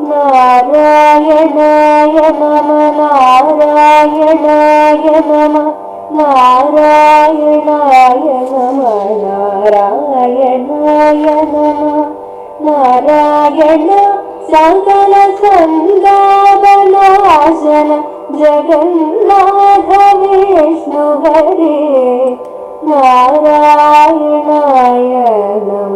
നാരായണായ നമ നാരായണായ നമ നാരായണായ നമ നാരായണായ നമ നാരായണ സകല സന്താപനാശന ജഗന്നാഥ വിഷ്ണു ഹരേ നാരായണായ നമ.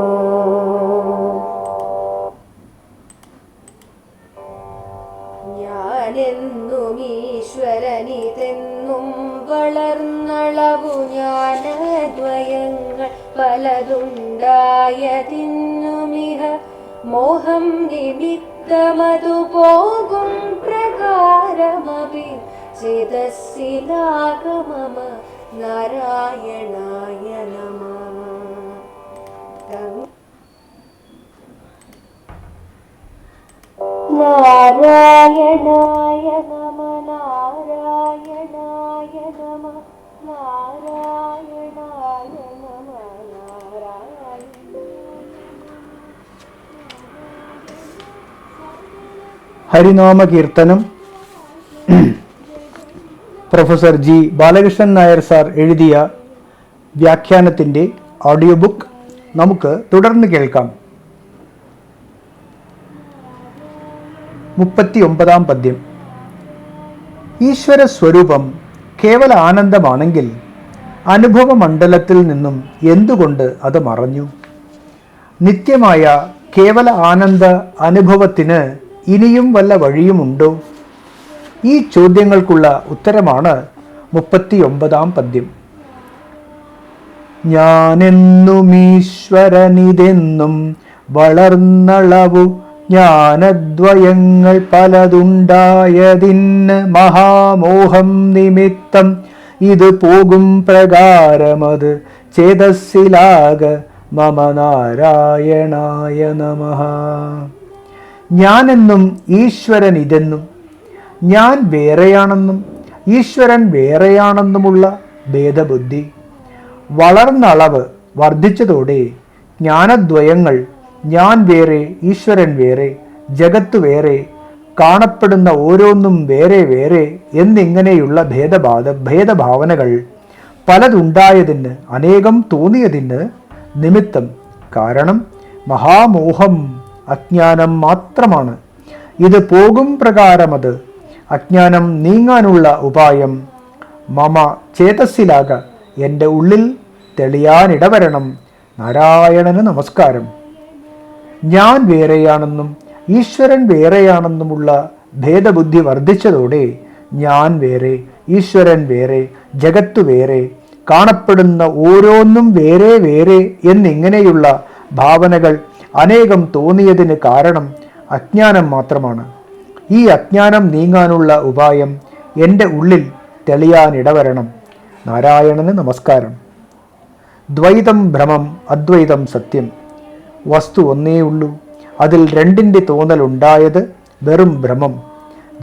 ഞാനെന്നും ഈശ്വരനിതെന്നും വളർന്നളവു ജ്ഞാനദ്വയങ്ങൾ പലതുണ്ടായതിന്നുമിഹ മോഹം നിമിത്തമതു പോകും പ്രകാരമപി ചേതസ്സിലാഗമമ നാരായണായ നമ. നാരായണായ നമ നാരായണായ നമ നാരായണായ നമ നാരായണ. ഹരിനാമ കീർത്തനം professor G Balakrishnan Nair sir എഴുതിയ വ്യാഖ്യാനത്തിൻ്റെ ഓഡിയോ ബുക്ക് നമുക്ക് തുടർന്ന് കേൾക്കാം. 39 പദ്യം. ഈശ്വര സ്വരൂപം കേവല ആനന്ദമാണെങ്കിൽ അനുഭവമണ്ഡലത്തിൽ നിന്നും എന്തുകൊണ്ട് അത് മറഞ്ഞു? നിത്യമായ കേവല ആനന്ദ അനുഭവത്തിന് ഇനിയും വല്ല വഴിയുമുണ്ടോ? ഈ ചോദ്യങ്ങൾക്കുള്ള ഉത്തരമാണ് 39 പദ്യം. ഞാനെന്നും ഈശ്വരനിതെന്നും വളർന്നളവു ജ്ഞാനദ്വയങ്ങൾ പലതുണ്ടായതിന് മഹാമോഹം നിമിത്തം ഇത് പോകും പ്രകാരമത് ചേതസ്സിലാക മമ നാരായണായ നമഃ. ഞാനെന്നും ഈശ്വരൻ ഇതെന്നും ഞാൻ വേറെയാണെന്നും ഈശ്വരൻ വേറെയാണെന്നുമുള്ള ഭേദബുദ്ധി വളർന്ന അളവ് വർദ്ധിച്ചതോടെ ജ്ഞാനദ്വയങ്ങൾ ഞാൻ വേറെ ഈശ്വരൻ വേറെ ജഗത്ത് വേറെ കാണപ്പെടുന്ന ഓരോന്നും വേറെ വേറെ എന്നിങ്ങനെയുള്ള ഭേദഭാവനകൾ പലതുണ്ടായതിന് അനേകം തോന്നിയതിന് നിമിത്തം കാരണം മഹാമോഹം അജ്ഞാനം മാത്രമാണ്. ഇത് പോകും പ്രകാരമത് അജ്ഞാനം നീങ്ങാനുള്ള ഉപായം മമ ചേതസ്സിലാക എൻ്റെ ഉള്ളിൽ തെളിയാനിടവരണം. നാരായണന് നമസ്കാരം. ഞാൻ വേറെയാണെന്നും ഈശ്വരൻ വേറെയാണെന്നുമുള്ള ഭേദബുദ്ധി വർദ്ധിച്ചതോടെ ഞാൻ വേറെ ഈശ്വരൻ വേറെ ജഗത്ത് വേറെ കാണപ്പെടുന്ന ഓരോന്നും വേറെ വേറെ എന്നിങ്ങനെയുള്ള ഭാവനകൾ അനേകം തോന്നിയതിന് കാരണം അജ്ഞാനം മാത്രമാണ്. ഈ അജ്ഞാനം നീങ്ങാനുള്ള ഉപായം എൻ്റെ ഉള്ളിൽ തെളിയാനിടവരണം. നാരായണന് നമസ്കാരം. ദ്വൈതം ഭ്രമം, അദ്വൈതം സത്യം. വസ്തു ഒന്നേ ഉള്ളൂ. അതിൽ രണ്ടിൻ്റെ തോന്നലുണ്ടായത് വെറും ഭ്രമം.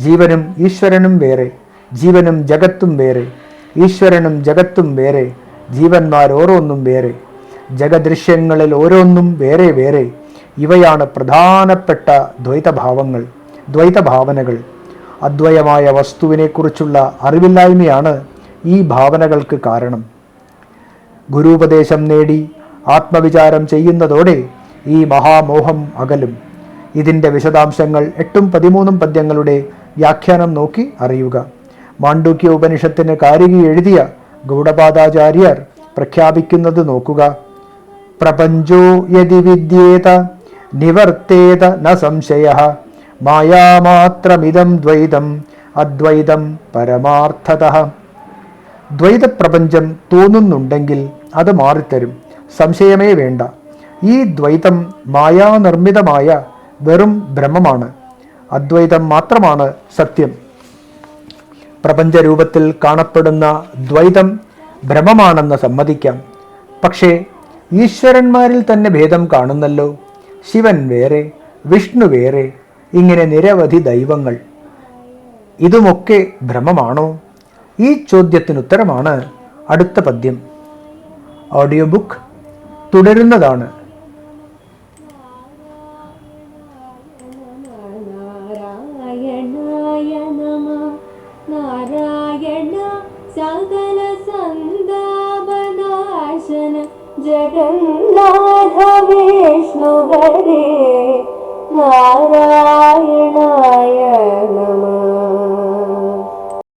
ജീവനും ഈശ്വരനും വേറെ, ജീവനും ജഗത്തും വേറെ, ഈശ്വരനും ജഗത്തും വേറെ, ജീവന്മാർ ഓരോന്നും വേറെ, ജഗദൃശ്യങ്ങളിൽ ഓരോന്നും വേറെ വേറെ. ഇവയാണ് പ്രധാനപ്പെട്ട ദ്വൈതഭാവനകൾ. അദ്വയമായ വസ്തുവിനെക്കുറിച്ചുള്ള അറിവില്ലായ്മയാണ് ഈ ഭാവനകൾക്ക് കാരണം. ഗുരുപദേശം നേടി ആത്മവിചാരം ചെയ്യുന്നതോടെ ഈ മഹാമോഹം അകലും. ഇതിൻ്റെ വിശദാംശങ്ങൾ 8ഉം 13ഉം പദ്യങ്ങളുടെ വ്യാഖ്യാനം നോക്കി അറിയുക. മാണ്ഡൂക്യ ഉപനിഷത്തിന് കാരികി എഴുതിയ ഗൗഡപാദാചാര്യർ പ്രഖ്യാപിക്കുന്നത് നോക്കുക. പ്രപഞ്ചോ യദി വിദ്യേത നിവർത്തേത ന സംശയഃ മായാമാത്രമിദം ദ്വൈതം അദ്വൈതം പരമാർത്ഥതഃ. ദ്വൈതപ്രപഞ്ചം തോന്നുന്നുണ്ടെങ്കിൽ അത് മാറിത്തരും, സംശയമേ വേണ്ട. ഈ ദ്വൈതം മായാനിർമ്മിതമായ വെറും ഭ്രമമാണ്. അദ്വൈതം മാത്രമാണ് സത്യം. പ്രപഞ്ചരൂപത്തിൽ കാണപ്പെടുന്ന ദ്വൈതം ഭ്രമമാണെന്ന് സമ്മതിക്കാം. പക്ഷേ ഈശ്വരന്മാരിൽ തന്നെ ഭേദം കാണുന്നല്ലോ. ശിവൻ വേറെ, വിഷ്ണു വേറെ, ഇങ്ങനെ നിരവധി ദൈവങ്ങൾ. ഇതുമൊക്കെ ഭ്രമമാണോ? ഈ ചോദ്യത്തിനുത്തരമാണ് അടുത്ത പദ്യം. ഓഡിയോ ബുക്ക് തുടരുന്നതാണ്. ജഗന്നാഥ വിഷ്ണുവരേ നാരായണ